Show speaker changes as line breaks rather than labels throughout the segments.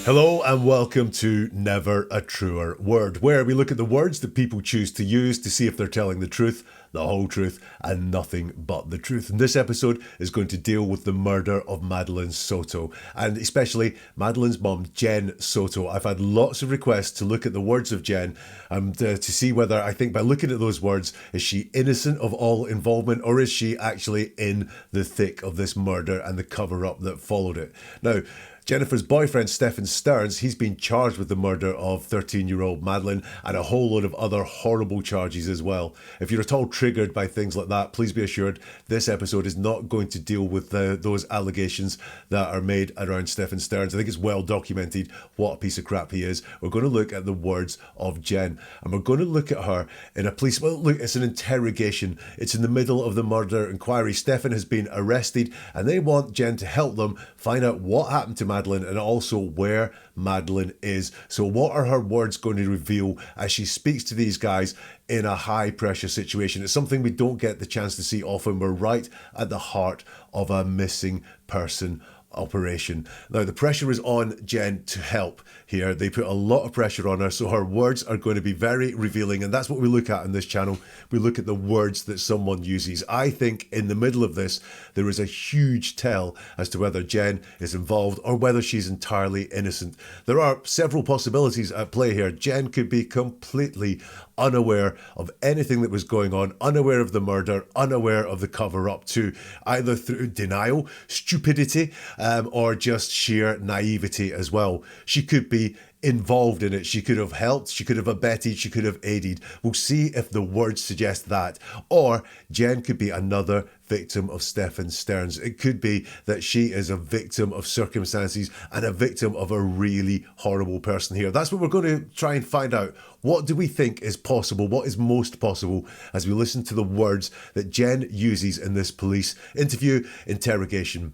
Hello and welcome to Never a Truer Word, where we look at the words that people choose to use to see if they're telling the truth, the whole truth, and nothing but the truth. And this episode is going to deal with the murder of Madeline Soto, and especially Madeline's mum, Jenn Soto. I've had lots of requests to look at the words of Jenn and to see whether, I think by looking at those words, is she innocent of all involvement, or is she actually in the thick of this murder and the cover-up that followed it? Now, Jennifer's boyfriend, Stephan Sterns, he's been charged with the murder of 13-year-old Madeline and a whole load of other horrible charges as well. If you're at all triggered by things like that, please be assured this episode is not going to deal with those allegations that are made around Stephan Sterns. I think it's well documented what a piece of crap he is. We're going to look at the words of Jenn, and we're going to look at her in a police... Well, look, it's an interrogation. It's in the middle of the murder inquiry. Stephan has been arrested, and they want Jenn to help them find out what happened to Madeline and also where Madeline is. So what are her words going to reveal as she speaks to these guys in a high pressure situation? It's something we don't get the chance to see often. We're right at the heart of a missing person operation. Now, the pressure is on Jenn to help here. They put a lot of pressure on her, so her words are going to be very revealing, and that's what we look at on this channel. We look at the words that someone uses. I think in the middle of this, there is a huge tell as to whether Jenn is involved or whether she's entirely innocent. There are several possibilities at play here. Jenn could be completely unaware of anything that was going on, unaware of the murder, unaware of the cover-up too, either through denial, stupidity, or just sheer naivety as well. She could be involved in it. She could have helped, she could have abetted, she could have aided. We'll see if the words suggest that. Or Jenn could be another victim of Stephan Sterns. It could be that she is a victim of circumstances and a victim of a really horrible person here. That's what we're going to try and find out. What do we think is possible? What is most possible as we listen to the words that Jenn uses in this police interview interrogation?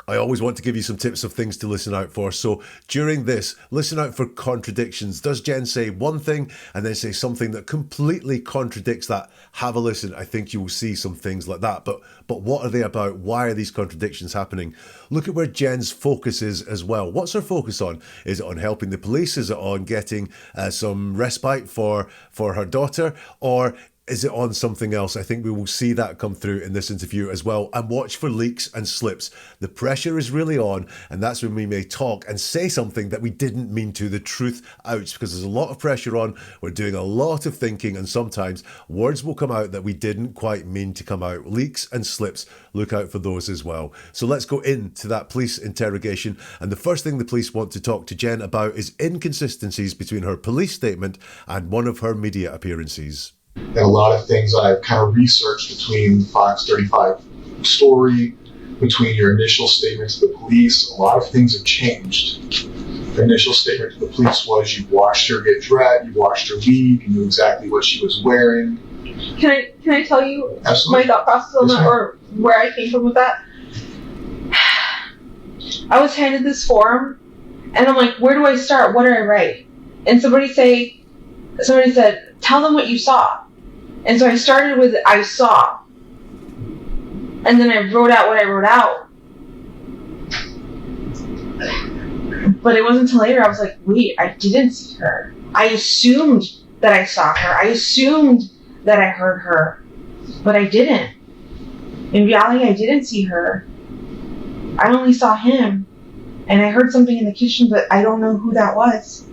I always want to give you some tips of things to listen out for. So during this, listen out for contradictions. Does Jenn say one thing and then say something that completely contradicts that? Have a listen. I think you will see some things like that. But what are they about? Why are these contradictions happening? Look at where Jenn's focus is as well. What's her focus on? Is it on helping the police? Is it on getting some respite for her daughter? Or is it on something else? I think we will see that come through in this interview as well. And watch for leaks and slips. The pressure is really on, and that's when we may talk and say something that we didn't mean to. The truth out, because there's a lot of pressure on. We're doing a lot of thinking, and sometimes words will come out that we didn't quite mean to come out. Leaks and slips, look out for those as well. So let's go into that police interrogation. And the first thing the police want to talk to Jenn about is inconsistencies between her police statement and one of her media appearances.
And a lot of things I've kind of researched between Fox 35 story, between your initial statement to the police. A lot of things have changed. The initial statement to the police was you watched her get dressed, you watched her leave, you knew exactly what she was wearing.
Can I tell you
Absolutely.
my thought process on that, or where I came from with that? I was handed this form, and I'm like, where do I start? What do I write? And somebody said, tell them what you saw. And so I started with I saw. And then I wrote out what I wrote out. But it wasn't until later I was like, wait, I didn't see her. I assumed that I saw her. I assumed that I heard her. But I didn't. In reality, I didn't see her. I only saw him. And I heard something in the kitchen, but I don't know who that was.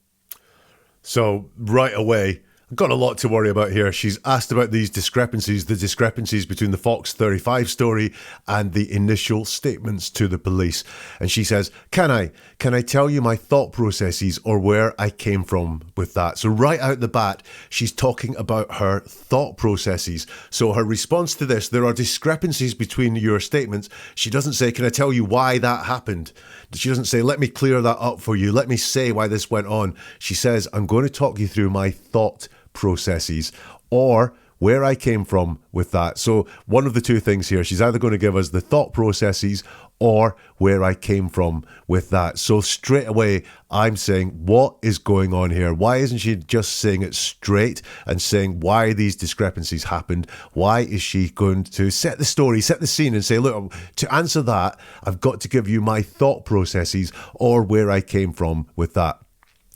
So right away, I've got a lot to worry about here. She's asked about these discrepancies, the discrepancies between the Fox 35 story and the initial statements to the police. And she says, can I tell you my thought processes or where I came from with that? So right out the bat, she's talking about her thought processes. So her response to this, there are discrepancies between your statements. She doesn't say, can I tell you why that happened? She doesn't say, let me clear that up for you. Let me say why this went on. She says, I'm going to talk you through my thought processes. Or where I came from with that. So one of the two things here, she's either going to give us the thought processes or where I came from with that. So straight away, I'm saying, what is going on here? Why isn't she just saying it straight and saying why these discrepancies happened? Why is she going to set the story, set the scene and say, look, to answer that, I've got to give you my thought processes or where I came from with that.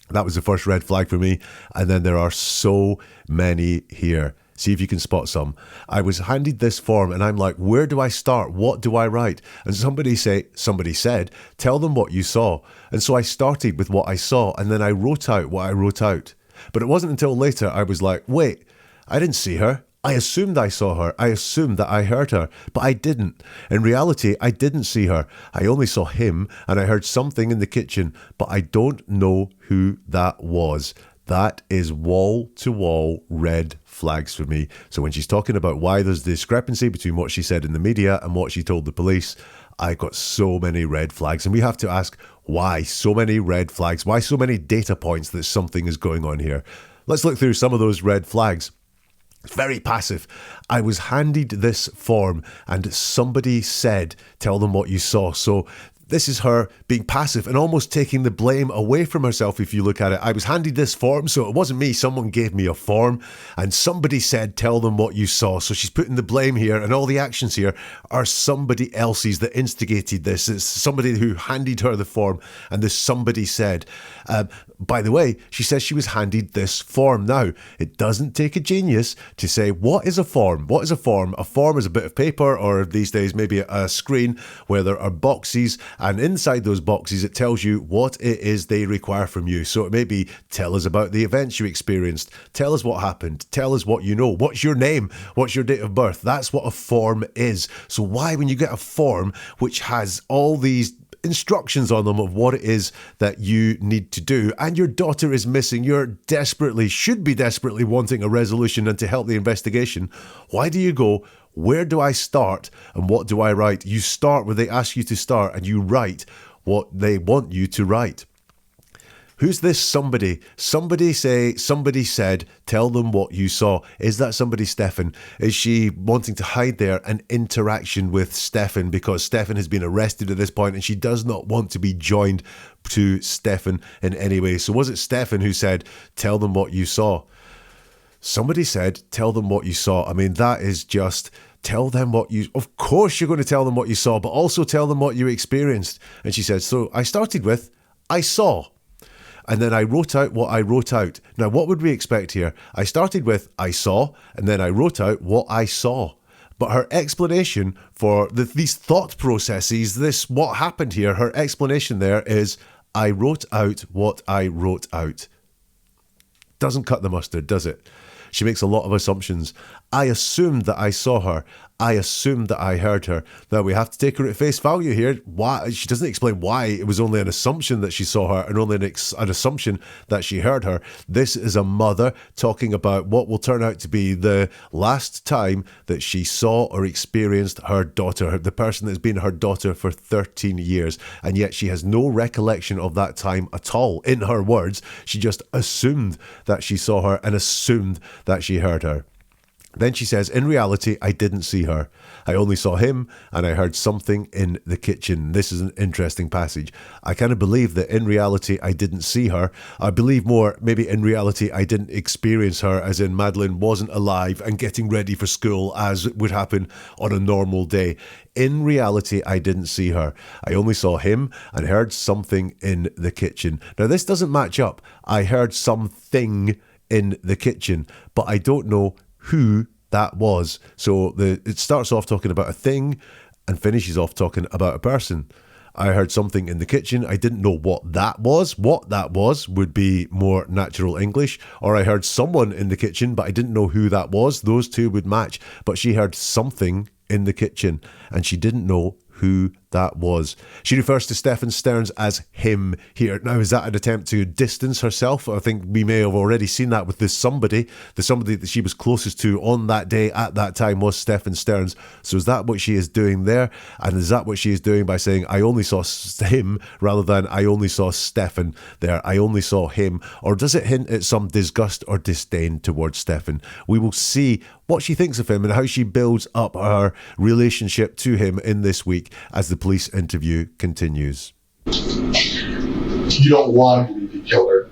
That was the first red flag for me. And then there are so many here. See if you can spot some. I was handed this form and I'm like, where do I start? What do I write? And somebody said, tell them what you saw. And so I started with what I saw and then I wrote out what I wrote out. But it wasn't until later I was like, wait, I didn't see her. I assumed I saw her. I assumed that I heard her, but I didn't. In reality, I didn't see her. I only saw him and I heard something in the kitchen, but I don't know who that was. That is wall-to-wall red flags for me. So when she's talking about why there's discrepancy between what she said in the media and what she told the police, I got so many red flags. And we have to ask, why so many red flags? Why so many data points that something is going on here? Let's look through some of those red flags. Very passive. I was handed this form and somebody said, tell them what you saw. So this is her being passive and almost taking the blame away from herself if you look at it. I was handed this form, so it wasn't me. Someone gave me a form and somebody said, tell them what you saw. So she's putting the blame here and all the actions here are somebody else's that instigated this. It's somebody who handed her the form and this somebody said. By the way, she says she was handed this form. Now, it doesn't take a genius to say, what is a form? What is a form? A form is a bit of paper or these days maybe a screen where there are boxes. And inside those boxes, it tells you what it is they require from you. So it may be, tell us about the events you experienced. Tell us what happened. Tell us what you know. What's your name? What's your date of birth? That's what a form is. So why, when you get a form which has all these instructions on them of what it is that you need to do, and your daughter is missing, should be desperately wanting a resolution and to help the investigation, why do you go, where do I start and what do I write? You start where they ask you to start and you write what they want you to write. Who's this somebody? Somebody said, tell them what you saw. Is that somebody Stephan? Is she wanting to hide there an interaction with Stephan because Stephan has been arrested at this point and she does not want to be joined to Stephan in any way? So was it Stephan who said, tell them what you saw? Somebody said, tell them what you saw. I mean, that is just... tell them what you... Of course you're going to tell them what you saw, but also tell them what you experienced. And she said, so I started with, I saw. And then I wrote out what I wrote out. Now, what would we expect here? I started with, I saw, and then I wrote out what I saw. But her explanation for these thought processes, what happened here, her explanation there is, I wrote out what I wrote out. Doesn't cut the mustard, does it? She makes a lot of assumptions. I assumed that I saw her. I assumed that I heard her. Now, we have to take her at face value here. Why? She doesn't explain why it was only an assumption that she saw her and only an assumption that she heard her. This is a mother talking about what will turn out to be the last time that she saw or experienced her daughter, the person that's been her daughter for 13 years. And yet she has no recollection of that time at all. In her words, she just assumed that she saw her and assumed that she heard her. Then she says, in reality, I didn't see her. I only saw him and I heard something in the kitchen. This is an interesting passage. I kind of believe that in reality, I didn't see her. I believe more, maybe in reality, I didn't experience her, as in Madeline wasn't alive and getting ready for school as would happen on a normal day. In reality, I didn't see her. I only saw him and heard something in the kitchen. Now, this doesn't match up. I heard something in the kitchen, but I don't know who that was. So it starts off talking about a thing and finishes off talking about a person. I heard something in the kitchen. I didn't know what that was. What that was would be more natural English. Or I heard someone in the kitchen, but I didn't know who that was. Those two would match. But she heard something in the kitchen and she didn't know who that was. She refers to Stephan Sterns as him here. Now, is that an attempt to distance herself? I think we may have already seen that with this somebody. The somebody that she was closest to on that day at that time was Stephan Sterns. So is that what she is doing there? And is that what she is doing by saying, I only saw him, rather than I only saw Stephan there, I only saw him? Or does it hint at some disgust or disdain towards Stephan? We will see what she thinks of him and how she builds up her relationship to him in this week as the police interview continues.
You don't want to believe he killed her.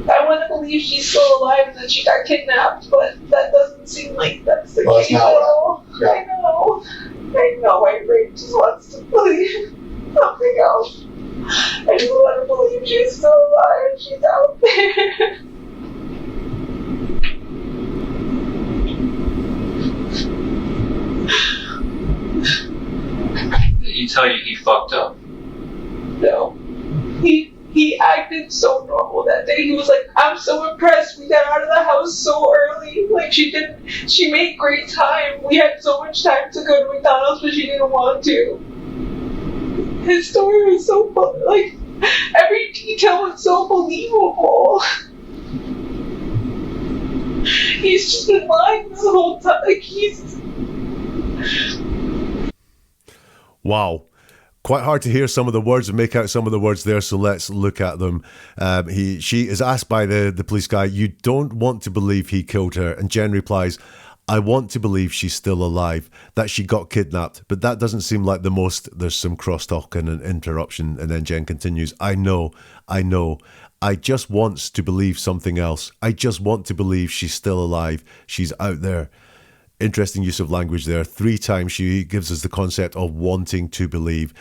I want to believe she's still alive and that she got kidnapped, but that doesn't seem like that's the case at all.
Yeah.
I know, my brain just wants to believe something else. I just want to believe she's still alive, she's out there.
Did he tell you he fucked up?
No. He acted so normal that day. He was like, I'm so impressed. We got out of the house so early. Like, she made great time. We had so much time to go to McDonald's, but she didn't want to. His story was so fun. Like, every detail was so believable. He's just been lying this whole time. Like,
Wow. Quite hard to hear some of the words and make out some of the words there, so let's look at them. She is asked by the police guy, you don't want to believe he killed her, and Jenn replies, I want to believe she's still alive, that she got kidnapped, but that doesn't seem like the most. There's some crosstalk and an interruption, and then Jenn continues, I know, I just want to believe something else. I just want to believe she's still alive, she's out there. Interesting use of language there. 3 times she gives us the concept of wanting to believe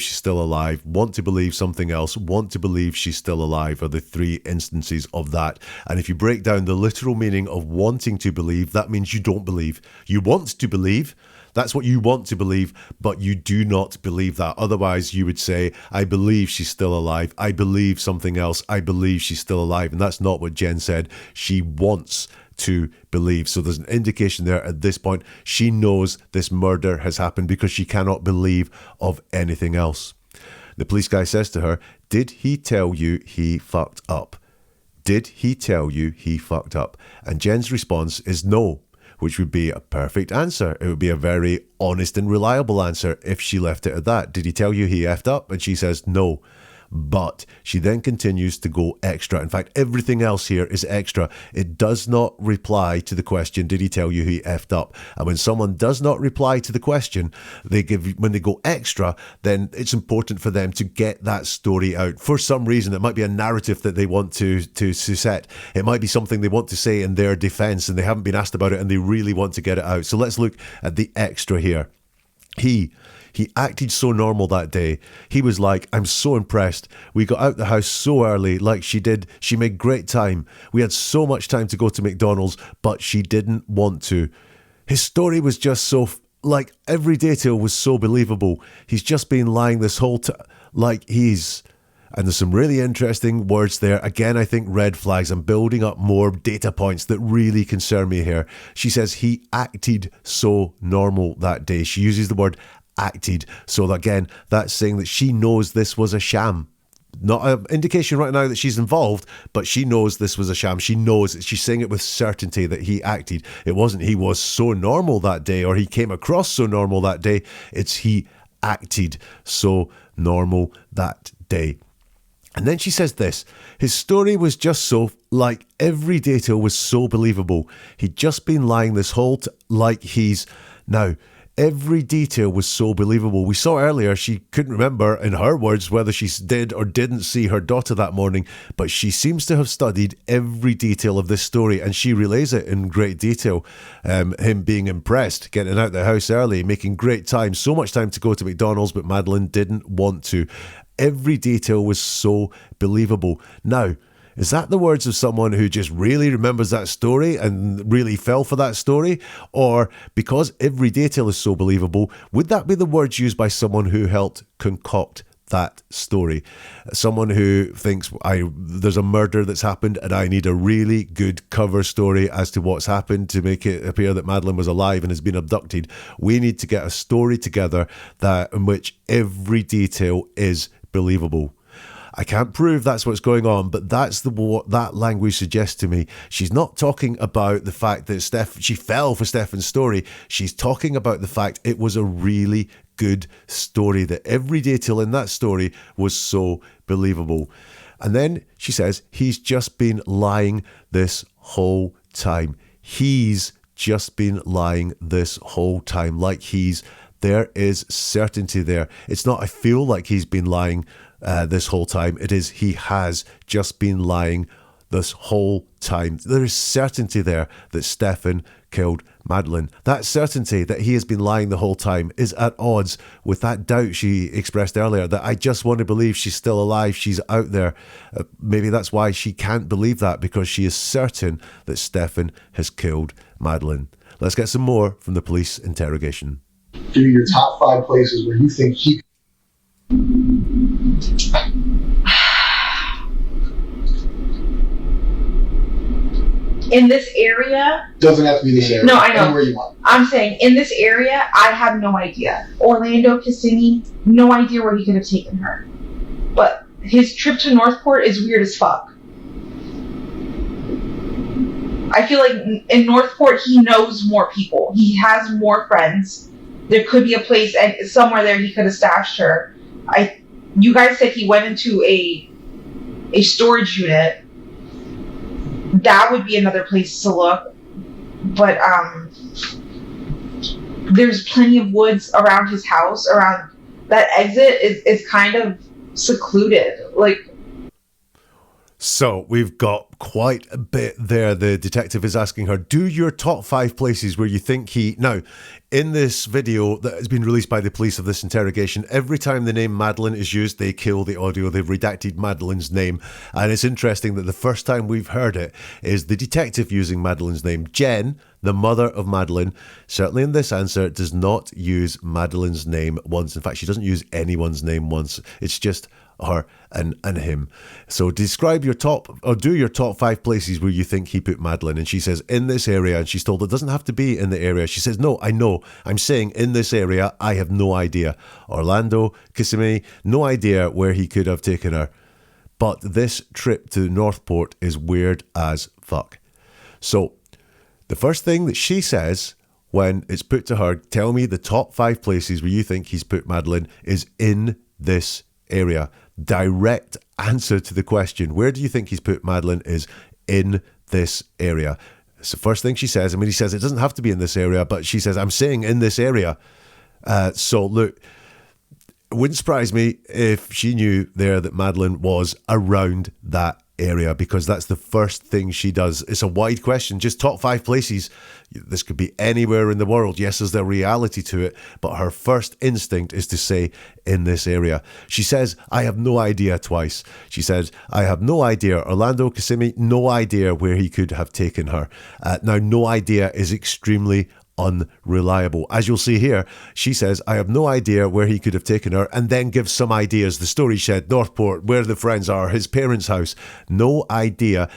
she's still alive, want to believe something else, want to believe she's still alive are the 3 instances of that. And if you break down the literal meaning of wanting to believe, that means you don't believe. You want to believe. That's what you want to believe, but you do not believe that. Otherwise, you would say, I believe she's still alive. I believe something else. I believe she's still alive. And that's not what Jenn said. She wants to believe. So there's an indication there at this point. She knows this murder has happened because she cannot believe of anything else. The police guy says to her, did he tell you he fucked up? Did he tell you he fucked up? And Jenn's response is no, which would be a perfect answer. It would be a very honest and reliable answer if she left it at that. Did he tell you he effed up? And she says no. But she then continues to go extra. In fact, everything else here is extra. It does not reply to the question, did he tell you he effed up? And when someone does not reply to the question, when they go extra, then it's important for them to get that story out. For some reason, it might be a narrative that they want to set. It might be something they want to say in their defense and they haven't been asked about it and they really want to get it out. So let's look at the extra here. He acted so normal that day. He was like, I'm so impressed. We got out the house so early, like she did. She made great time. We had so much time to go to McDonald's, but she didn't want to. His story was just so, like, every detail was so believable. He's just been lying this whole time, and there's some really interesting words there. Again, I think red flags. I'm building up more data points that really concern me here. She says he acted so normal that day. She uses the word acted. So again, that's saying that she knows this was a sham. Not an indication right now that she's involved, but she knows this was a sham. She knows, she's saying it with certainty that he acted. It wasn't he was so normal that day or he came across so normal that day. It's he acted so normal that day. And then she says this, his story was just so, like, every detail was so believable. He'd just been lying this whole now, every detail was so believable. We saw earlier she couldn't remember, in her words, whether she did or didn't see her daughter that morning, but she seems to have studied every detail of this story and she relays it in great detail. Him being impressed, getting out the house early, making great time, so much time to go to McDonald's, but Madeline didn't want to. Every detail was so believable. Now, is that the words of someone who just really remembers that story and really fell for that story? Or because every detail is so believable, would that be the words used by someone who helped concoct that story. Someone who thinks there's a murder that's happened and I need a really good cover story as to what's happened to make it appear that Madeline was alive and has been abducted. We need to get a story together in which every detail is believable. I can't prove that's what's going on, but that's what that language suggests to me. She's not talking about the fact that she fell for Stephan's story. She's talking about the fact it was a really good story, that every detail in that story was so believable. And then she says, he's just been lying this whole time. He's just been lying this whole time. There is certainty there. It's not, I feel like he's been lying this whole time. It is, he has just been lying this whole time. There is certainty there that Stephan killed Madeline. That certainty that he has been lying the whole time is at odds with that doubt she expressed earlier, that I just want to believe she's still alive, she's out there. Maybe that's why she can't believe that, because she is certain that Stephan has killed Madeline. Let's get some more from the police interrogation.
Give me your top 5 places where you think he...
In this area?
Doesn't have to be this area.
No, I know.
Anywhere you want.
I'm saying, in this area, I have no idea. Orlando, Kissimmee, no idea where he could have taken her. But his trip to Northport is weird as fuck. I feel like in Northport, he knows more people. He has more friends. There could be a place, and somewhere there he could have stashed her. You guys said he went into a storage unit. That would be another place to look. But there's plenty of woods around his house. Around that exit is kind of secluded.
So we've got quite a bit there. The detective is asking her, do your top 5 places where you think he... Now, in this video that has been released by the police of this interrogation, every time the name Madeline is used, they kill the audio. They've redacted Madeline's name. And it's interesting that the first time we've heard it is the detective using Madeline's name. Jenn, the mother of Madeline, certainly in this answer, does not use Madeline's name once. In fact, she doesn't use anyone's name once. It's just her and him. So describe your top, or do your top 5 places where you think he put Madeline. And she says, in this area. And she's told it doesn't have to be in the area. She says, no, I know. I'm saying in this area, I have no idea. Orlando, Kissimmee, no idea where he could have taken her. But this trip to Northport is weird as fuck. So the first thing that she says when it's put to her, tell me the top 5 places where you think he's put Madeline, is in this area. Direct answer to the question, where do you think he's put Madeline, is in this area. It's the first thing she says. I mean, he says it doesn't have to be in this area, but she says, I'm saying in this area. So look, it wouldn't surprise me if she knew there that Madeline was around that area, because that's the first thing she does. It's a wide question, just top 5 places. This could be anywhere in the world. Yes, there's a reality to it, but her first instinct is to say in this area. She says, I have no idea twice. She says, I have no idea. Orlando, Kissimmee, no idea where he could have taken her. Now, no idea is extremely unreliable. As you'll see here, she says, I have no idea where he could have taken her, and then gives some ideas. The storage shed, Northport, where the friends are, his parents' house. No idea.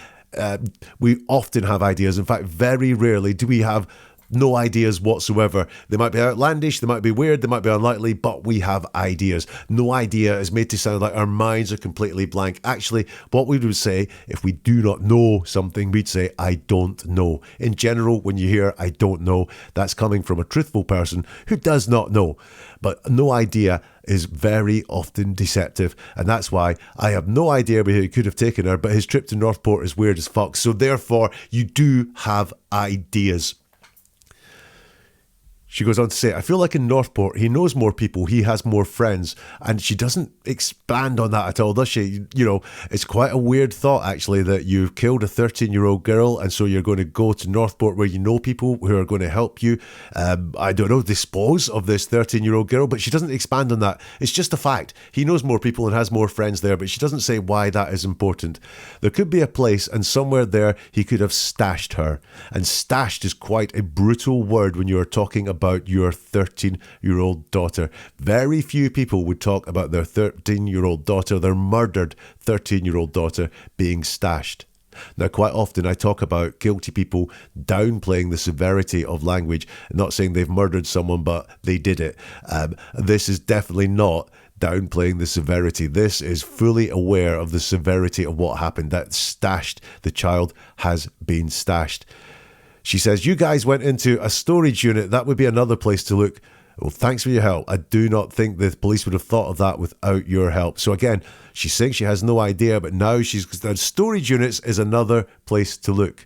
We often have ideas. In fact, very rarely do we have no ideas whatsoever. They might be outlandish, they might be weird, they might be unlikely, but we have ideas. No idea is made to sound like our minds are completely blank. Actually, what we would say if we do not know something, we'd say, I don't know. In general, when you hear I don't know, that's coming from a truthful person who does not know. But no idea is very often deceptive, and that's why I have no idea where he could have taken her, but his trip to Northport is weird as fuck. So therefore, you do have ideas. She goes on to say, I feel like in Northport, he knows more people, he has more friends. And she doesn't expand on that at all, does she? You know, it's quite a weird thought, actually, that you've killed a 13-year-old girl, and so you're going to go to Northport where you know people who are going to help you, I don't know, dispose of this 13-year-old girl. But she doesn't expand on that. It's just a fact. He knows more people and has more friends there, but she doesn't say why that is important. There could be a place, and somewhere there he could have stashed her. And stashed is quite a brutal word when you're talking about about your 13-year-old daughter. Very few people would talk about their 13-year-old daughter, their murdered 13-year-old daughter being stashed. Now, quite often I talk about guilty people downplaying the severity of language, not saying they've murdered someone, but they did it. This is definitely not downplaying the severity. This is fully aware of the severity of what happened. That stashed, the child has been stashed. She says, you guys went into a storage unit. That would be another place to look. Well, thanks for your help. I do not think the police would have thought of that without your help. So again, she's saying she has no idea, but now storage units is another place to look.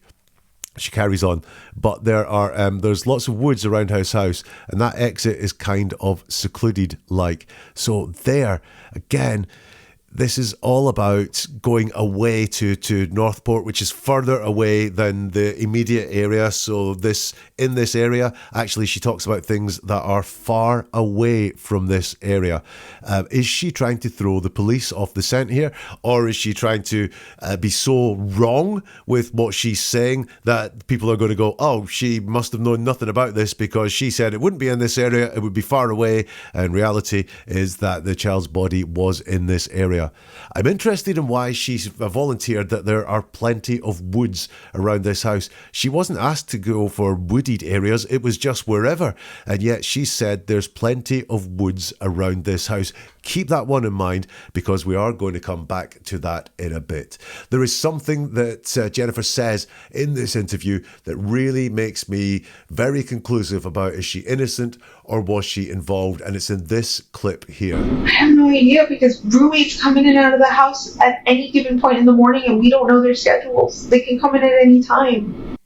She carries on, but there's lots of woods around house, and that exit is kind of secluded like. So there, again, this is all about going away to Northport, which is further away than the immediate area. So in this area, actually, she talks about things that are far away from this area. Is she trying to throw the police off the scent here? Or is she trying to be so wrong with what she's saying that people are going to go, oh, she must have known nothing about this because she said it wouldn't be in this area, it would be far away. And reality is that the child's body was in this area. I'm interested in why she's volunteered that there are plenty of woods around this house. She wasn't asked to go for wooded areas, it was just wherever. And yet she said there's plenty of woods around this house. Keep that one in mind because we are going to come back to that in a bit. There is something that Jennifer says in this interview that really makes me very conclusive about is she innocent or was she involved? And it's in this clip here.
I have no idea because roommates come in and out of the house at any given point in the morning and we don't know their schedules. They can come in at any time.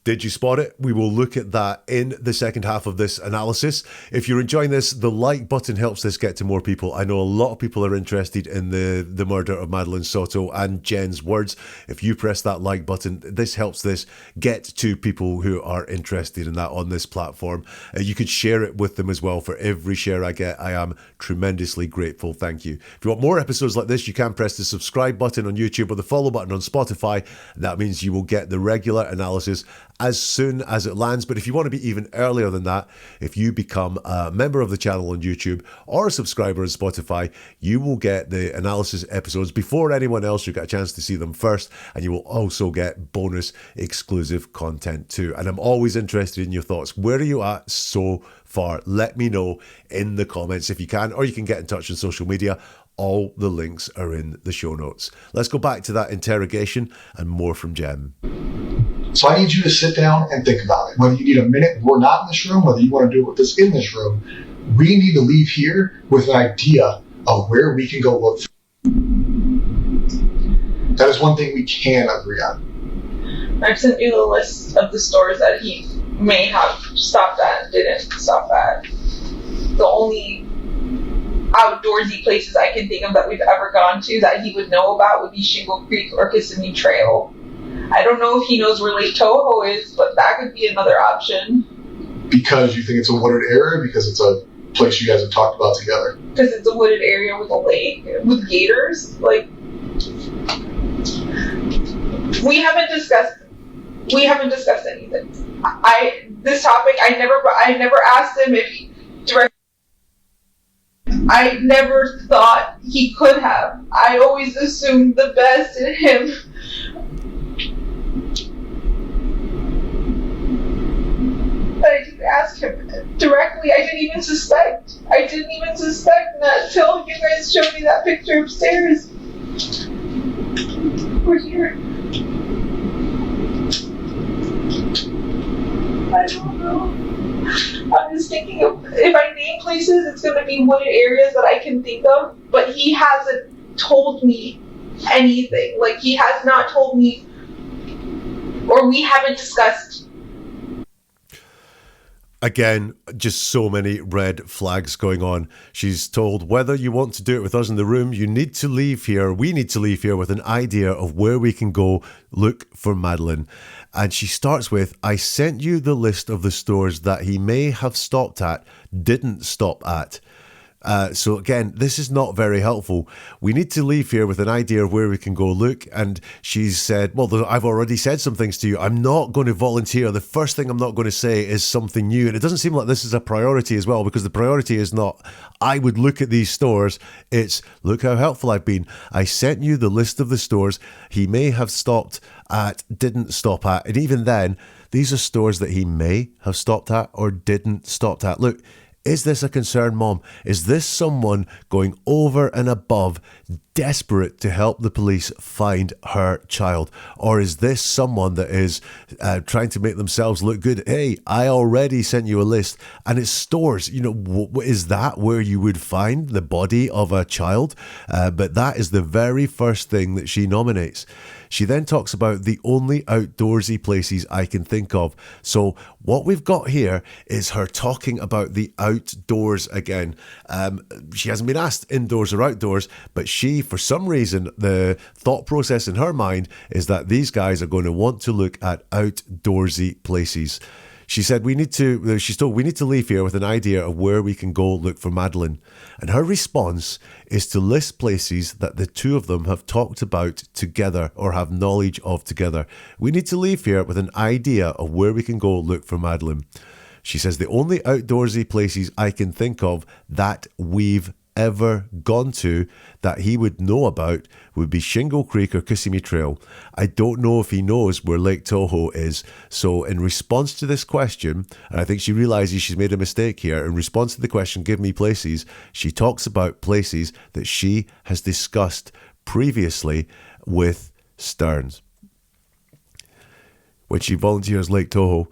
Did you spot it? We will look at that in the second half of this analysis. If you're enjoying this, the like button helps this get to more people. I know a lot of people are interested in the murder of Madeline Soto and Jenn's words. If you press that like button, this helps this get to people who are interested in that on this platform. You could share it with them as well. For every share I get, I am tremendously grateful. Thank you. If you want more episodes like this, you can press the subscribe button on YouTube or the follow button on Spotify. That means you will get the regular analysis as soon as it lands. But if you want to be even earlier than that, if you become a member of the channel on YouTube or a subscriber on Spotify, you will get the analysis episodes before anyone else. You get a chance to see them first, and you will also get bonus exclusive content too. And I'm always interested in your thoughts. Where are you at so far? Let me know in the comments if you can, or you can get in touch on social media. All the links are in the show notes. Let's go back to that interrogation and more from Jenn.
So I need you to sit down and think about it. Whether you need a minute, we're not in this room, whether you want to do it with us in this room, we need to leave here with an idea of where we can go look. That is one thing we can agree on.
I've sent you the list of the stores that he may have stopped at and didn't stop at. The only outdoorsy places I can think of that we've ever gone to that he would know about would be Shingle Creek or Kissimmee Trail. I don't know if he knows where Lake Toho is, but that could be another option.
Because you think it's a wooded area? Because it's a place you guys have talked about together?
Because it's a wooded area with a lake, with gators. Like, we haven't discussed anything. This topic, I never asked him if he directly. I never thought he could have. I always assumed the best in him. But I didn't ask him directly. I didn't even suspect that until you guys showed me that picture upstairs. We're here. I don't know. I'm just thinking of, if I name places, it's going to be wooded areas that I can think of, but he hasn't told me anything. Like, he has not told me, or we haven't discussed.
Again, just so many red flags going on. She's told whether you want to do it with us in the room, you need to leave here. We need to leave here with an idea of where we can go look for Madeline. And she starts with, I sent you the list of the stores that he may have stopped at, didn't stop at. So again, this is not very helpful. We need to leave here with an idea of where we can go look. And she's said, well, I've already said some things to you. I'm not going to volunteer. The first thing I'm not going to say is something new. And it doesn't seem like this is a priority as well, because the priority is not, I would look at these stores. It's, look how helpful I've been. I sent you the list of the stores he may have stopped at, didn't stop at. And even then, these are stores that he may have stopped at or didn't stop at. Look, is this a concern, Mom? Is this someone going over and above, desperate to help the police find her child? Or is this someone that is trying to make themselves look good? Hey, I already sent you a list, and it's stores. You know, is that where you would find the body of a child? But that is the very first thing that she nominates. She then talks about the only outdoorsy places I can think of. So what we've got here is her talking about the outdoors again. She hasn't been asked indoors or outdoors, but she, for some reason, the thought process in her mind is that these guys are going to want to look at outdoorsy places. She said, she's told we need to leave here with an idea of where we can go look for Madeline. And her response is to list places that the two of them have talked about together or have knowledge of together. We need to leave here with an idea of where we can go look for Madeline. She says, the only outdoorsy places I can think of that we've ever gone to that he would know about would be Shingle Creek or Kissimmee Trail. I don't know if he knows where Lake Tahoe is. So in response to this question, and I think she realizes she's made a mistake here, in response to the question, give me places, she talks about places that she has discussed previously with Sterns. When she volunteers Lake Tahoe,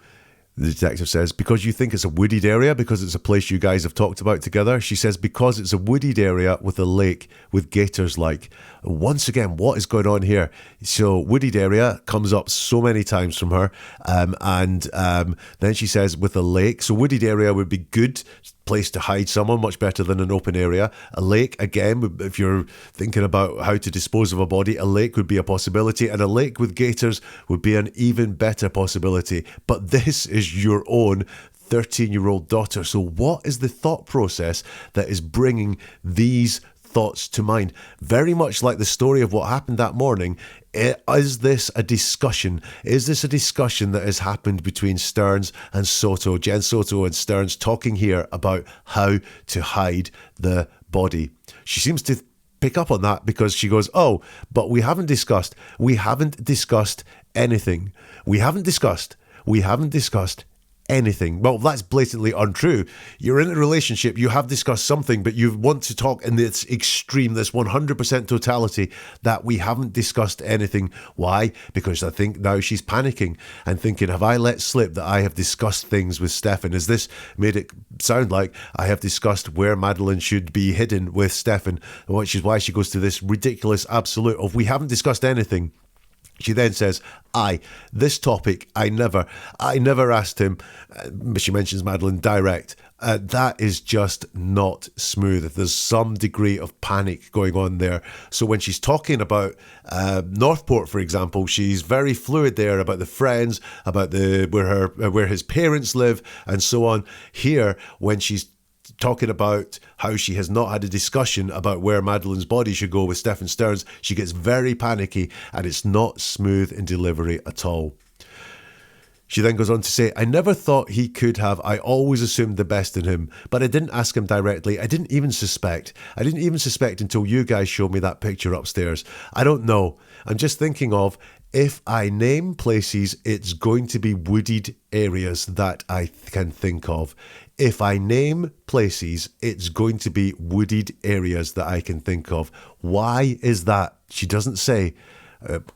the detective says, because you think it's a wooded area, because it's a place you guys have talked about together. She says, because it's a wooded area with a lake with gators like. Once again, what is going on here? So wooded area comes up so many times from her. Then she says with a lake. So wooded area would be good place to hide someone, much better than an open area. A lake, again, if you're thinking about how to dispose of a body, a lake would be a possibility, and a lake with gators would be an even better possibility. But this is your own 13-year-old daughter. So what is the thought process that is bringing these thoughts to mind? Very much like the story of what happened that morning. Is this a discussion? Is this a discussion that has happened between Sterns and Soto, Jenn Soto and Sterns, talking here about how to hide the body? She seems to pick up on that because she goes, oh, but we haven't discussed anything. We haven't discussed anything. Well, that's blatantly untrue. You're in a relationship, you have discussed something, but you want to talk in this extreme, this 100% totality that we haven't discussed anything. Why? Because I think now she's panicking and thinking, have I let slip that I have discussed things with Stephan? Has this made it sound like I have discussed where Madeline should be hidden with Stephan? Which is why she goes to this ridiculous absolute of we haven't discussed anything. She then says, this topic, I never asked him. She mentions Madeline direct. That is just not smooth. There's some degree of panic going on there. So when she's talking about Northport, for example, she's very fluid there about the friends, about where his parents live, and so on. Here, when she's talking about how she has not had a discussion about where Madeline's body should go with Stephan Sterns, she gets very panicky and it's not smooth in delivery at all. She then goes on to say, I never thought he could have. I always assumed the best in him, but I didn't ask him directly. I didn't even suspect until you guys showed me that picture upstairs. I don't know. I'm just thinking of, if I name places, it's going to be wooded areas that I can think of. If I name places, it's going to be wooded areas that I can think of. Why is that? She doesn't say.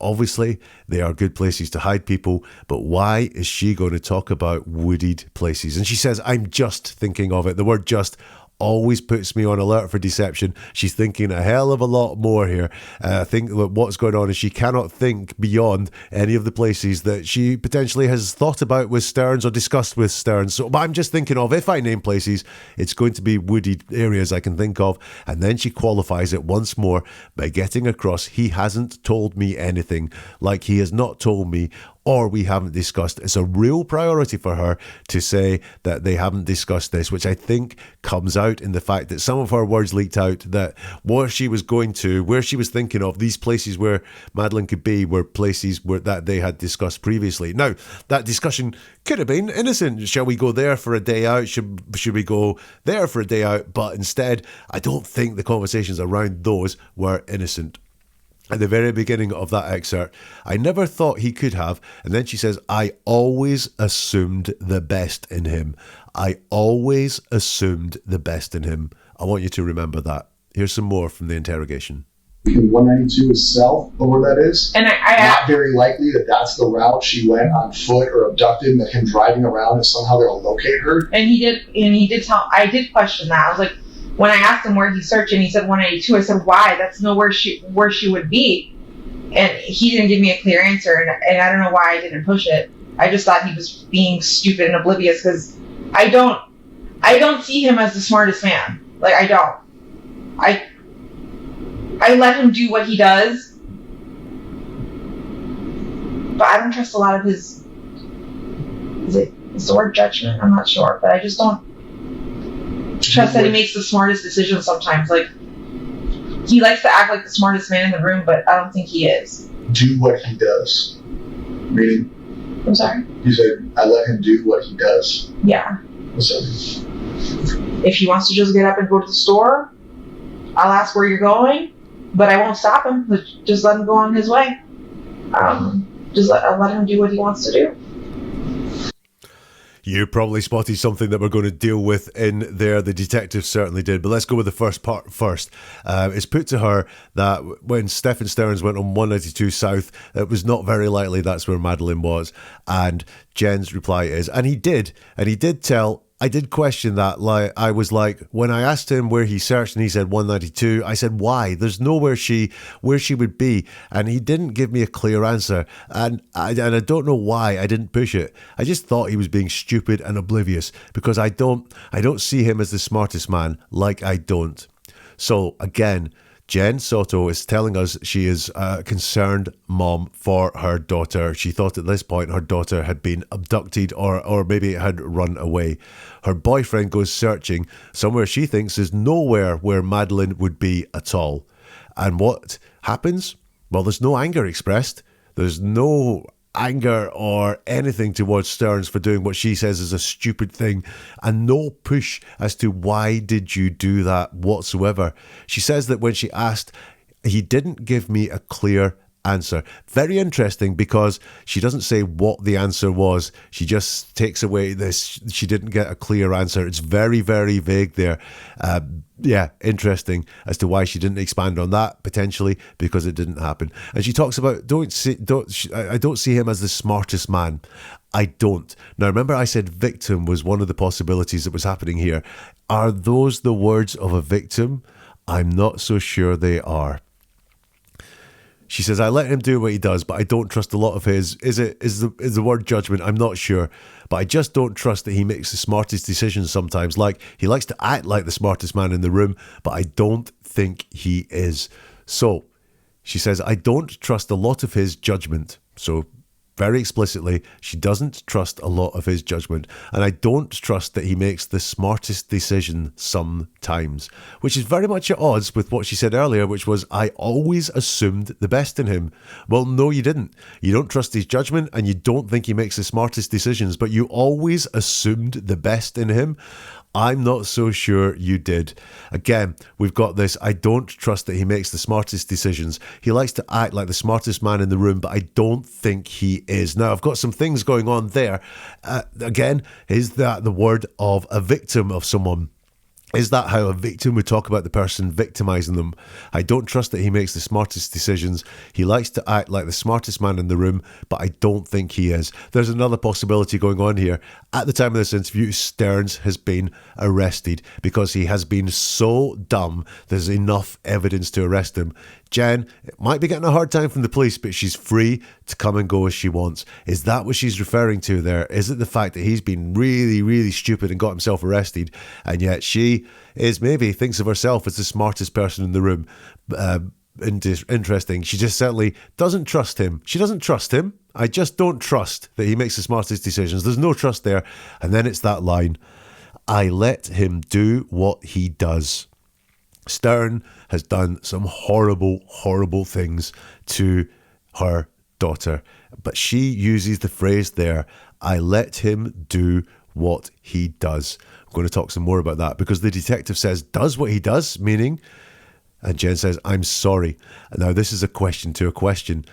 Obviously, they are good places to hide people, but why is she going to talk about wooded places? And she says, I'm just thinking of it. The word just always puts me on alert for deception. She's thinking a hell of a lot more here. I think that what's going on is she cannot think beyond any of the places that she potentially has thought about with Sterns or discussed with Sterns. So, but I'm just thinking of, if I name places, it's going to be wooded areas I can think of. And then she qualifies it once more by getting across, he hasn't told me anything. Like he has not told me or we haven't discussed. It's a real priority for her to say that they haven't discussed this, which I think comes out in the fact that some of her words leaked out, that where she was going to, where she was thinking of, these places where Madeline could be, were places where that they had discussed previously. Now, that discussion could have been innocent. Shall we go there for a day out? Should we go there for a day out? But instead, I don't think the conversations around those were innocent. At the very beginning of that excerpt, I never thought he could have. And then she says, I always assumed the best in him. I always assumed the best in him. I want you to remember that. Here's some more from the interrogation.
192 is south of where that is.
And I
not very likely that that's the route she went on foot or abducted, and that him driving around is somehow going to locate her.
And he did tell, I did question that. I was like, when I asked him where he's searching, he said 182. I said, why? That's nowhere where she would be. And he didn't give me a clear answer, and I don't know why I didn't push it. I just thought he was being stupid and oblivious, because I don't see him as the smartest man. Like, I don't. I let him do what he does, but I don't trust a lot of his, is the word judgment? I'm not sure, but I just don't trust that he makes the smartest decisions sometimes. Like, he likes to act like the smartest man in the room, but I don't think he is.
Do what he does. Meaning?
I'm sorry?
You said, I let him do what he does.
Yeah.
What's that mean?
If he wants to just get up and go to the store, I'll ask where you're going, but I won't stop him. Just let him go on his way. I'll let him do what he wants to do.
You probably spotted something that we're going to deal with in there. The detective certainly did. But let's go with the first part first. It's put to her that when Stephan Sterns went on 192 South, it was not very likely that's where Madeline was. And Jenn's reply is, and he did tell, I did question that. Like, I was like, when I asked him where he searched and he said 192, I said, why? There's nowhere where she would be. And he didn't give me a clear answer. And I don't know why I didn't push it. I just thought he was being stupid and oblivious, because I don't see him as the smartest man. Like, I don't. So again, Jenn Soto is telling us she is a concerned mom for her daughter. She thought at this point her daughter had been abducted or maybe had run away. Her boyfriend goes searching somewhere she thinks is nowhere where Madeline would be at all. And what happens? Well, there's no anger expressed. There's no anger or anything towards Sterns for doing what she says is a stupid thing, and no push as to why did you do that whatsoever. She says that when she asked, he didn't give me a clear answer. Very interesting, because she doesn't say what the answer was. She just takes away this, she didn't get a clear answer. It's very, very vague there. Yeah, interesting as to why she didn't expand on that, potentially because it didn't happen. And she talks about, I don't see him as the smartest man. I don't. Now, remember I said victim was one of the possibilities that was happening here. Are those the words of a victim? I'm not so sure they are. She says, I let him do what he does, but I don't trust a lot of his. Is the word judgment? I'm not sure. But I just don't trust that he makes the smartest decisions sometimes. Like, he likes to act like the smartest man in the room, but I don't think he is. So, she says, I don't trust a lot of his judgment. So, very explicitly, she doesn't trust a lot of his judgment. And I don't trust that he makes the smartest decision sometimes, which is very much at odds with what she said earlier, which was, I always assumed the best in him. Well, no, you didn't. You don't trust his judgment, and you don't think he makes the smartest decisions, but you always assumed the best in him. I'm not so sure you did. Again, we've got this, I don't trust that he makes the smartest decisions. He likes to act like the smartest man in the room, but I don't think he is. Now, I've got some things going on there. Again, is that the word of a victim of someone? Is that how a victim would talk about the person victimizing them? I don't trust that he makes the smartest decisions. He likes to act like the smartest man in the room, but I don't think he is. There's another possibility going on here. At the time of this interview, Sterns has been arrested because he has been so dumb. There's enough evidence to arrest him. Jenn might be getting a hard time from the police, but she's free to come and go as she wants. Is that what she's referring to there? Is it the fact that he's been really, really stupid and got himself arrested, and yet she is maybe thinks of herself as the smartest person in the room? Interesting. She just certainly doesn't trust him. She doesn't trust him. I just don't trust that he makes the smartest decisions. There's no trust there. And then it's that line, I let him do what he does. Stern has done some horrible, horrible things to her daughter. But she uses the phrase there, I let him do what he does. I'm going to talk some more about that because the detective says, does what he does, meaning, and Jenn says, I'm sorry. Now, this is a question to a question.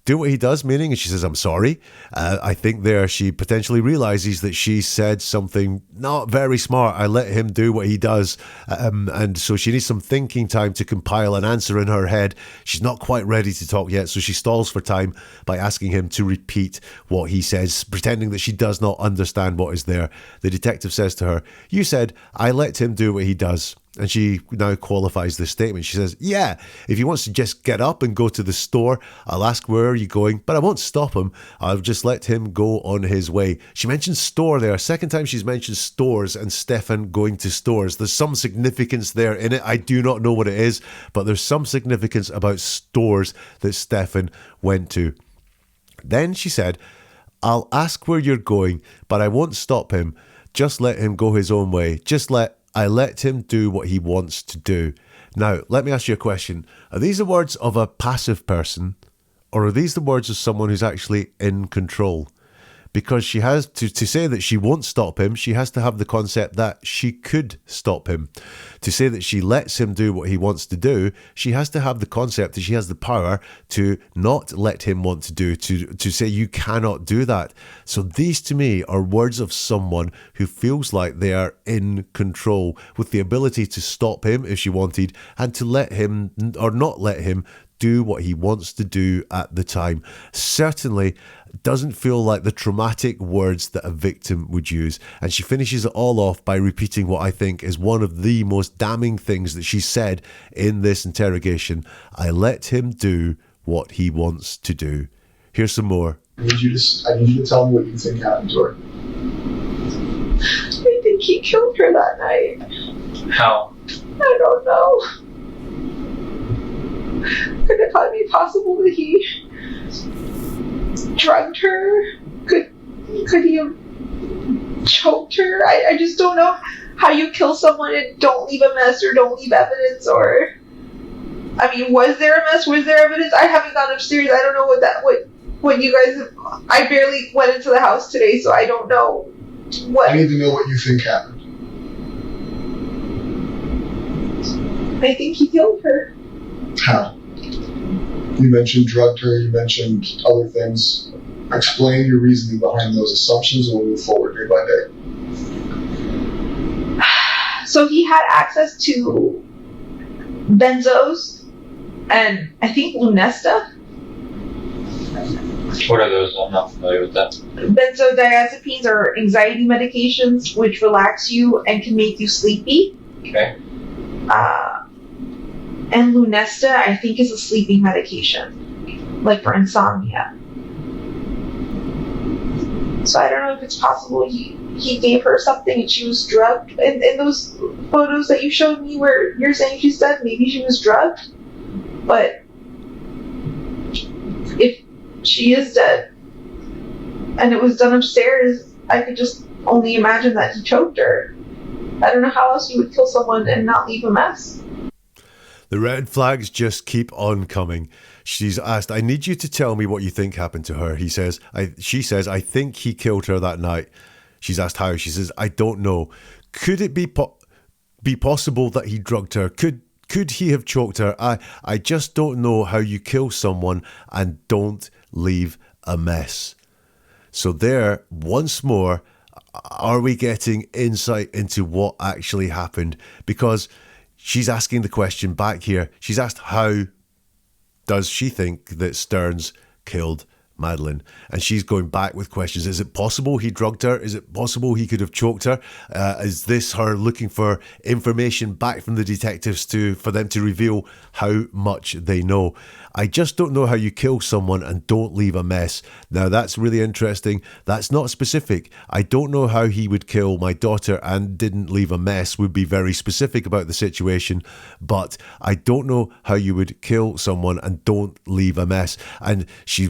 Do what he does, meaning, and she says, I'm sorry. I think there she potentially realizes that she said something not very smart. I let him do what he does. And so she needs some thinking time to compile an answer in her head. She's not quite ready to talk yet, so she stalls for time by asking him to repeat what he says, pretending that she does not understand what is there. The detective says to her, you said, I let him do what he does. And she now qualifies this statement. She says, yeah, if he wants to just get up and go to the store, I'll ask, where are you going? But I won't stop him. I'll just let him go on his way. She mentioned store there. Second time she's mentioned stores and Stephan going to stores. There's some significance there in it. I do not know what it is, but there's some significance about stores that Stephan went to. Then she said, I'll ask where you're going, but I won't stop him. Just let him go his own way. I let him do what he wants to do. Now, let me ask you a question. Are these the words of a passive person, or are these the words of someone who's actually in control? Because she has to say that she won't stop him, she has to have the concept that she could stop him. To say that she lets him do what he wants to do, she has to have the concept that she has the power to not let him want to do, to say you cannot do that. So these to me are words of someone who feels like they are in control, with the ability to stop him if she wanted, and to let him or not let him do what he wants to do at the time. Certainly doesn't feel like the traumatic words that a victim would use. And she finishes it all off by repeating what I think is one of the most damning things that she said in this interrogation. I let him do what he wants to do. Here's some more.
I need you to tell me what you think happened to her.
I think he killed her that night.
How?
I don't know. Could it be possible that he drugged her? Could he have choked her? I just don't know how you kill someone and don't leave a mess or don't leave evidence. Or, I mean, was there a mess? Was there evidence? I haven't gone upstairs. I don't know what you guys have. I barely went into the house today, so I don't know what.
I need to know what you think happened.
I think he killed her.
How? You mentioned drugged her, you mentioned other things. Explain your reasoning behind those assumptions and we'll move forward day by day.
So he had access to benzos and I think Lunesta.
What are those? I'm not familiar with that.
Benzodiazepines are anxiety medications which relax you and can make you sleepy.
Okay.
And Lunesta, I think, is a sleeping medication, like for insomnia. So I don't know if it's possible he gave her something and she was drugged. In those photos that you showed me where you're saying she's dead, maybe she was drugged. But if she is dead and it was done upstairs, I could just only imagine that he choked her. I don't know how else you would kill someone and not leave a mess.
The red flags just keep on coming. She's asked, I need you to tell me what you think happened to her. She says, I think he killed her that night. She's asked how. She says, I don't know. Could it be possible that he drugged her? Could he have choked her? I just don't know how you kill someone and don't leave a mess. So there, once more, are we getting insight into what actually happened? Because she's asking the question back here. She's asked, how does she think that Sterns killed Madeline? And she's going back with questions. Is it possible he drugged her? Is it possible he could have choked her? Is this her looking for information back from the detectives for them to reveal how much they know? I just don't know how you kill someone and don't leave a mess. Now that's really interesting. That's not specific. I don't know how he would kill my daughter and didn't leave a mess would be very specific about the situation, but I don't know how you would kill someone and don't leave a mess. And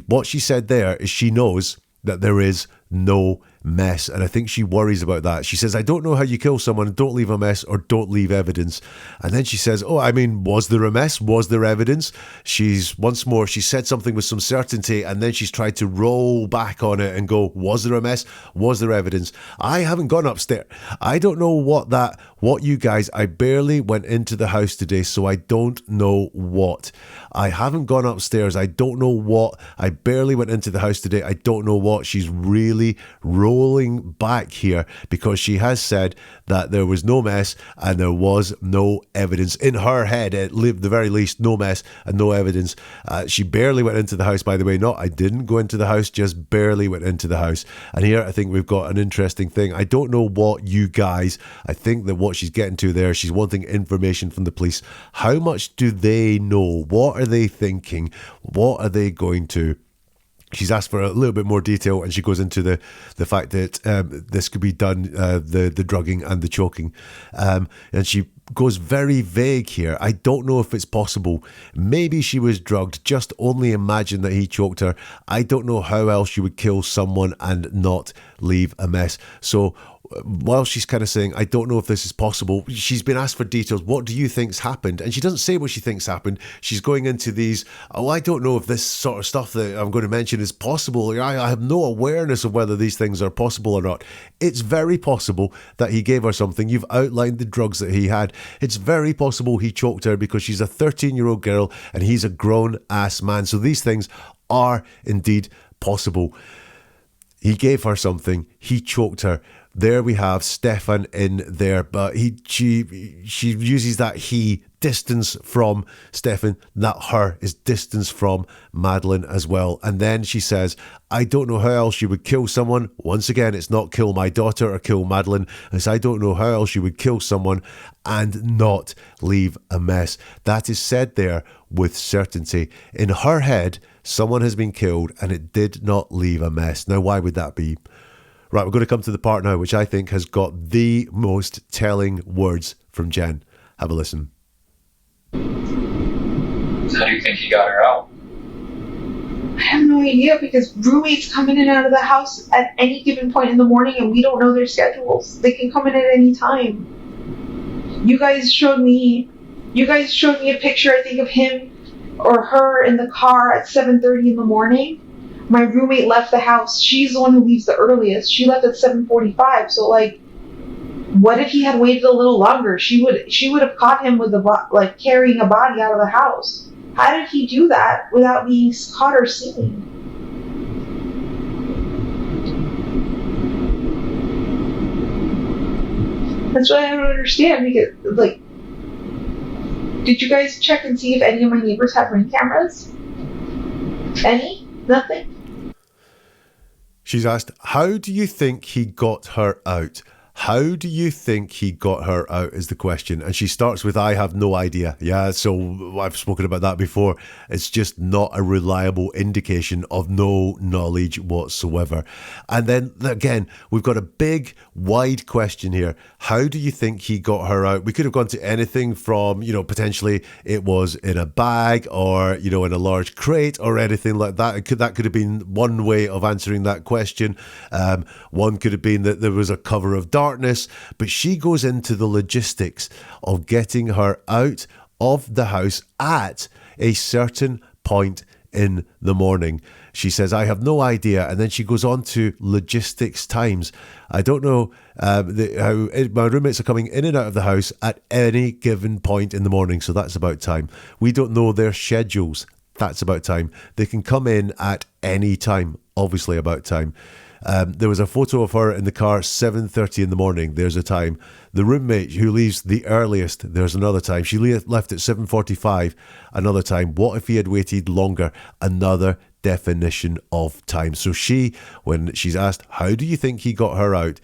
what she said said there is she knows that there is no mess, and I think she worries about that. She says, I don't know how you kill someone, don't leave a mess or don't leave evidence. And then she says, oh, I mean, was there a mess? Was there evidence? She said something with some certainty, and then she's tried to roll back on it and go, was there a mess? Was there evidence? I haven't gone upstairs. I don't know what you guys, I barely went into the house today, so I don't know what. I haven't gone upstairs. I don't know what. I barely went into the house today. I don't know what. She's really rolling back here because she has said that there was no mess and there was no evidence. In her head, at the very least, no mess and no evidence. She barely went into the house, by the way. No, I didn't go into the house, just barely went into the house. And here I think we've got an interesting thing. I don't know what you guys, I think that what she's getting to there, she's wanting information from the police. How much do they know? What are they thinking? What are they going to? She's asked for a little bit more detail, and she goes into the fact that this could be done, the drugging and the choking. And she goes very vague here. I don't know if it's possible. Maybe she was drugged. Just only imagine that he choked her. I don't know how else you would kill someone and not leave a mess. So while she's kind of saying, I don't know if this is possible, she's been asked for details. What do you think's happened? And she doesn't say what she thinks happened. She's going into these, I don't know if this sort of stuff that I'm going to mention is possible. I have no awareness of whether these things are possible or not. It's very possible that he gave her something. You've outlined the drugs that he had. It's very possible he choked her because she's a 13-year-old girl and he's a grown-ass man. So these things are indeed possible. He gave her something. He choked her. There we have Stephan in there, but she uses that he distance from Stephan, that her is distance from Madeline as well. And then she says, I don't know how else you would kill someone. Once again, it's not kill my daughter or kill Madeline. It's I don't know how else you would kill someone and not leave a mess. That is said there with certainty. In her head, someone has been killed and it did not leave a mess. Now, why would that be? Right, we're going to come to the part now, which I think has got the most telling words from Jenn. Have a listen.
How do you think he got her out?
I have no idea because roommates come in and out of the house at any given point in the morning and we don't know their schedules. They can come in at any time. You guys showed me a picture, I think, of him or her in the car at 7:30 in the morning. My roommate left the house. She's the one who leaves the earliest. She left at 7:45. So, what if he had waited a little longer? She would have caught him with carrying a body out of the house. How did he do that without being caught or seen? That's what I don't understand. Because, did you guys check and see if any of my neighbors have Ring cameras? Any? Nothing?
She's asked, how do you think he got her out? How do you think he got her out is the question. And she starts with, I have no idea. Yeah, so I've spoken about that before. It's just not a reliable indication of no knowledge whatsoever. And then again, we've got a big, wide question here. How do you think he got her out? We could have gone to anything from, potentially it was in a bag or, in a large crate or anything like that. That could have been one way of answering that question. One could have been that there was a cover of darkness, but she goes into the logistics of getting her out of the house at a certain point in the morning. She says, I have no idea. And then she goes on to logistics times. I don't know how my roommates are coming in and out of the house at any given point in the morning. So that's about time. We don't know their schedules. That's about time. They can come in at any time. Obviously about time. There was a photo of her in the car, 7:30 in the morning. There's a time. The roommate who leaves the earliest, there's another time. She left at 7:45, another time. What if he had waited longer? Another definition of time. So she, when she's asked, how do you think he got her out,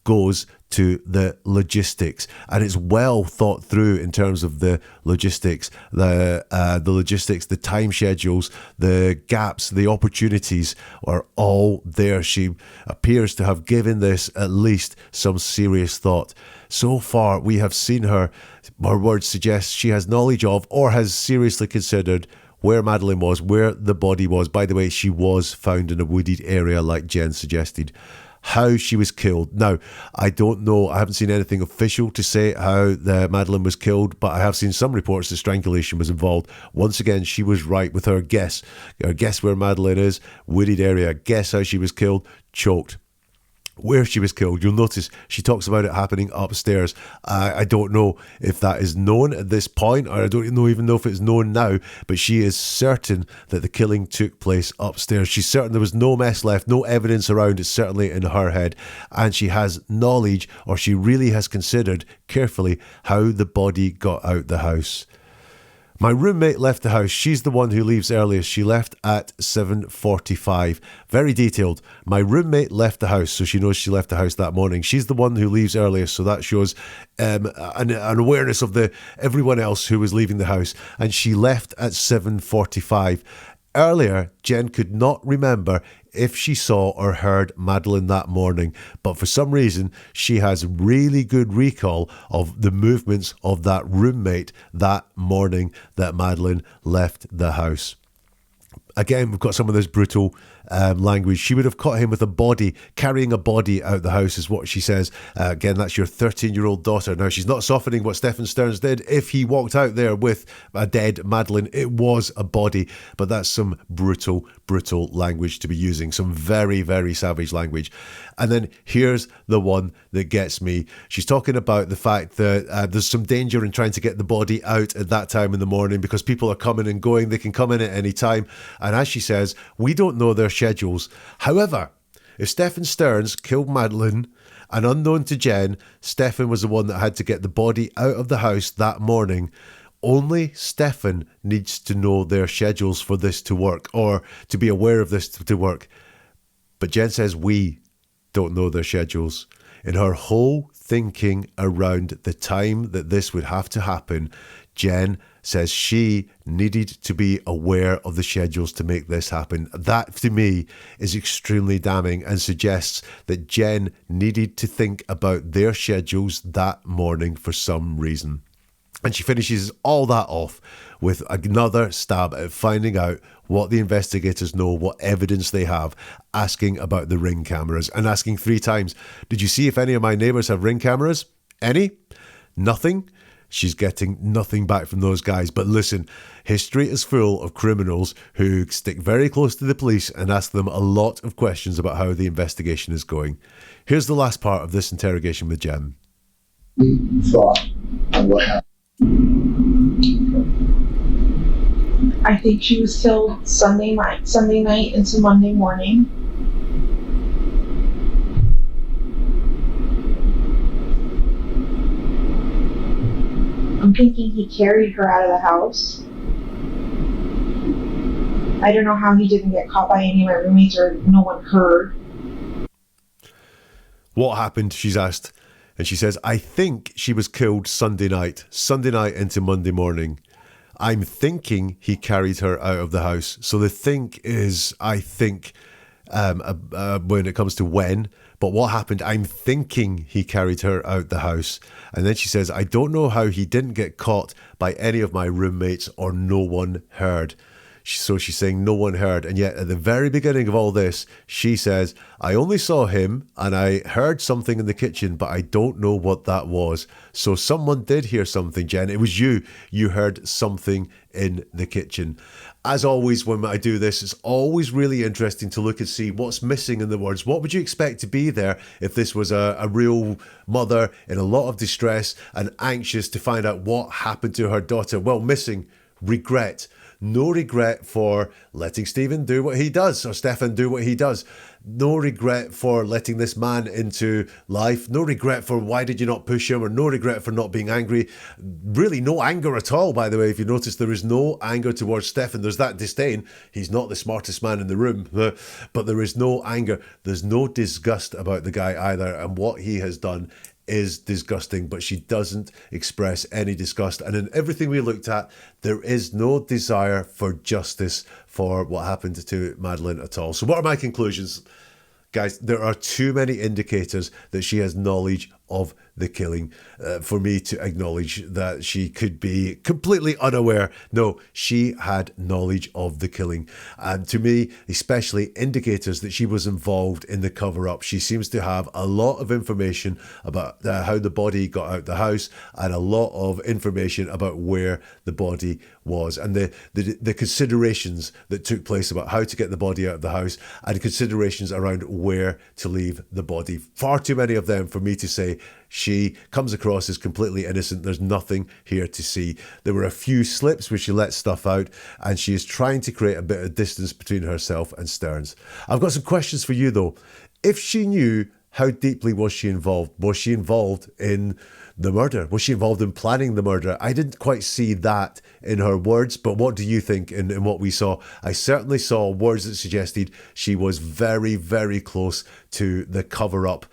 goes to the logistics, and it's well thought through in terms of the logistics, the time schedules, the gaps, the opportunities are all there. She appears to have given this at least some serious thought. So far, we have seen her words suggest she has knowledge of or has seriously considered where Madeline was, where the body was. By the way, she was found in a wooded area like Jenn suggested. How she was killed. Now, I don't know, I haven't seen anything official to say how Madeline was killed, but I have seen some reports that strangulation was involved. Once again, she was right with her guess. Guess where Madeline is, wooded area. Guess how she was killed, choked. Where she was killed, you'll notice she talks about it happening upstairs. I don't know if that is known at this point, or I don't even know if it's known now, but she is certain that the killing took place upstairs. She's certain there was no mess left, no evidence around, it's certainly in her head, and she has knowledge, or she really has considered carefully how the body got out the house. My roommate left the house. She's the one who leaves earliest. She left at 7:45. Very detailed. My roommate left the house, so she knows she left the house that morning. She's the one who leaves earliest, so that shows an awareness of everyone else who was leaving the house. And she left at 7:45. Earlier, Jenn could not remember if she saw or heard Madeline that morning, but for some reason she has really good recall of the movements of that roommate that morning that Madeline left the house. Again, we've got some of this brutal language. She would have caught him with a body, carrying a body out the house is what she says. Again, that's your 13-year-old daughter. Now, she's not softening what Stephan Sterns did. If he walked out there with a dead Madeline, it was a body. But that's some brutal language to be using. Some very, very savage language. And then here's the one that gets me. She's talking about the fact that there's some danger in trying to get the body out at that time in the morning because people are coming and going. They can come in at any time. And as she says, we don't know their schedules. However, if Stephan Sterns killed Madeline, and unknown to Jenn, Stephan was the one that had to get the body out of the house that morning, only Stephan needs to know their schedules for this to work, or to be aware of this to work. But Jenn says we don't know their schedules. In her whole thinking around the time that this would have to happen, Jenn says she needed to be aware of the schedules to make this happen. That, to me, is extremely damning and suggests that Jenn needed to think about their schedules that morning for some reason. And she finishes all that off with another stab at finding out what the investigators know, what evidence they have, asking about the Ring cameras, and asking 3 times, did you see if any of my neighbours have Ring cameras? Any? Nothing? She's getting nothing back from those guys. But listen, history is full of criminals who stick very close to the police and ask them a lot of questions about how the investigation is going. Here's the last part of this interrogation with Jenn.
Thought on what happened.
I think she was killed Sunday night into Monday morning. I'm thinking he carried her out of the house. I don't know how he didn't get caught by any of my roommates or no one heard.
What happened, she's asked. And she says, I think she was killed Sunday night into Monday morning. I'm thinking he carried her out of the house. So the think is, I think, when it comes to when. But what happened, I'm thinking he carried her out the house. And then she says, I don't know how he didn't get caught by any of my roommates or no one heard. So she's saying no one heard. And yet at the very beginning of all this, she says, I only saw him and I heard something in the kitchen, but I don't know what that was. So someone did hear something, Jenn. It was you. You heard something in the kitchen. As always, when I do this, it's always really interesting to look and see what's missing in the words. What would you expect to be there if this was a real mother in a lot of distress and anxious to find out what happened to her daughter? Well, missing regret. No regret for letting Stephan do what he does, or Stephan do what he does. No regret for letting this man into life. No regret for why did you not push him, or no regret for not being angry. Really no anger at all, by the way. If you notice, there is no anger towards Stephan. There's that disdain. He's not the smartest man in the room, but there is no anger. There's no disgust about the guy either, and what he has done is disgusting, but she doesn't express any disgust. And in everything we looked at, there is no desire for justice for what happened to Madeline at all. So what are my conclusions? Guys, there are too many indicators that she has knowledge of the killing for me to acknowledge that she could be completely unaware. No, she had knowledge of the killing. And to me, especially indicators that she was involved in the cover-up. She seems to have a lot of information about how the body got out the house and a lot of information about where the body was and the considerations that took place about how to get the body out of the house and considerations around where to leave the body. Far too many of them for me to say she comes across as completely innocent. There's nothing here to see. There were a few slips where she let stuff out and she is trying to create a bit of distance between herself and Sterns. I've got some questions for you though. If she knew, how deeply was she involved? Was she involved in the murder? Was she involved in planning the murder? I didn't quite see that in her words, but what do you think in what we saw? I certainly saw words that suggested she was very, very close to the cover-up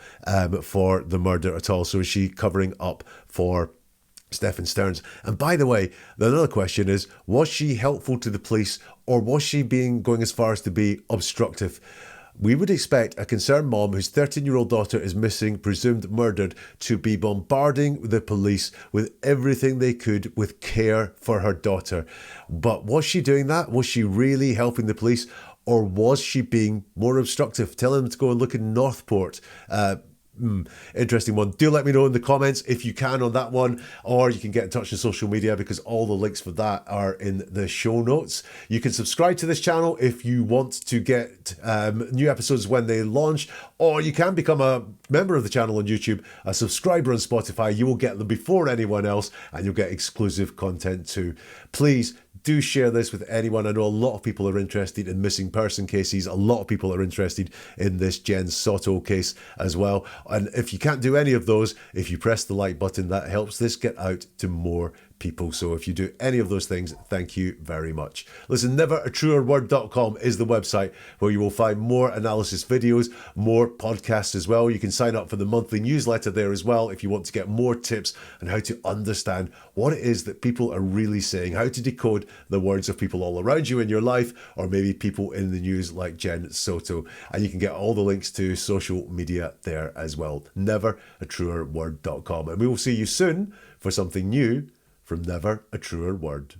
for the murder at all. So is she covering up for Stephan Sterns? And by the way, another question is, was she helpful to the police or was she going as far as to be obstructive? We would expect a concerned mom whose 13-year-old daughter is missing, presumed murdered, to be bombarding the police with everything they could with care for her daughter. But was she doing that? Was she really helping the police? Or was she being more obstructive, telling them to go and look in Northport? Interesting one. Do let me know in the comments if you can on that one, or you can get in touch on social media because all the links for that are in the show notes. You can subscribe to this channel if you want to get new episodes when they launch, or you can become a member of the channel on YouTube, a subscriber on Spotify. You will get them before anyone else and you'll get exclusive content too. Please do share this with anyone. I know a lot of people are interested in missing person cases. A lot of people are interested in this Jenn Soto case as well. And if you can't do any of those, if you press the like button, that helps this get out to more people. So if you do any of those things, thank you very much. Listen, neveratruerword.com is the website where you will find more analysis videos, more podcasts as well. You can sign up for the monthly newsletter there as well if you want to get more tips on how to understand what it is that people are really saying, how to decode the words of people all around you in your life, or maybe people in the news like Jenn Soto. And you can get all the links to social media there as well. Neveratruerword.com. And we will see you soon for something new from Never a Truer Word.